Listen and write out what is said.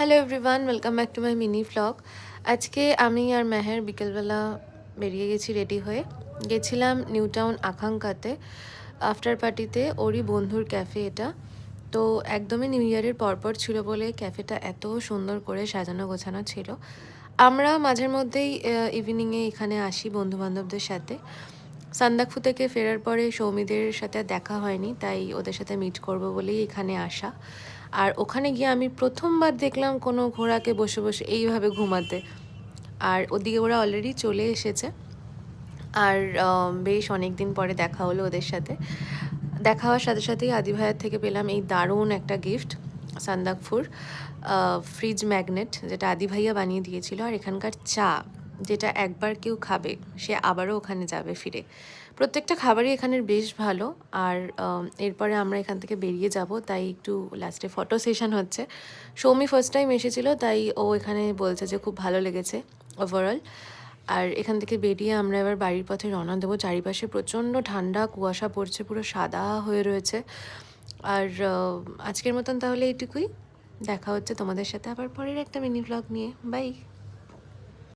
Hello everyone, welcome back to my mini vlog. আজকে আমি আর মেহের বিকেলবেলা বেরিয়ে গেছি রেডি হয়ে। গেছিলাম নিউ টাউন আকাঙ্ক্ষাতে আফটার পার্টিতে, ওরই বন্ধুর ক্যাফে এটা। তো একদমই নিউ ইয়ারের পরপর ছিল বলে ক্যাফেটা এত সুন্দর করে সাজানো গোছানো ছিল। আমরা মাঝের মধ্যেই ইভিনিংয়ে এখানে আসি বন্ধুবান্ধবদের সাথে। সান্দাকফু থেকে ফেরার পরে সৌমিদের সাথে দেখা হয়নি, তাই ওদের সাথে মিট করব বলেই এখানে আসা। আর ওখানে গিয়ে আমি প্রথমবার দেখলাম কোনো ঘোড়াকে বসে বসে এইভাবে ঘুমাতে। আর ওদিকে ওরা অলরেডি চলে এসেছে। আর বেশ অনেক দিন পরে দেখা হলো ওদের সাথে। দেখা হওয়ার সাথে সাথেই আদি ভাইয়ের থেকে পেলাম এই দারুণ একটা গিফট, সান্দাকফুর ফ্রিজ ম্যাগনেট, যেটা আদি ভাইয়া বানিয়ে দিয়েছিল। আর এখানকার চা, যেটা একবার কেউ খাবে সে আবারও ওখানে যাবে ফিরে। প্রত্যেকটা খাবারই এখানের বেশ ভালো। আর এরপরে আমরা এখান থেকে বেরিয়ে যাব, তাই একটু লাস্টে ফটো সেশন হচ্ছে। সৌমি ফার্স্ট টাইম এসেছিলো, তাই ও এখানে বলছে যে খুব ভালো লেগেছে ওভারঅল। আর এখান থেকে বেরিয়ে আমরা এবার বাড়ির পথে রওনা দেবো। চারিপাশে প্রচণ্ড ঠান্ডা, কুয়াশা পড়ছে, পুরো সাদা হয়ে রয়েছে। আর আজকের মতন তাহলে এইটুকুই। দেখা হচ্ছে তোমাদের সাথে আবার পরের একটা মিনি ভ্লগ নিয়ে। বাই।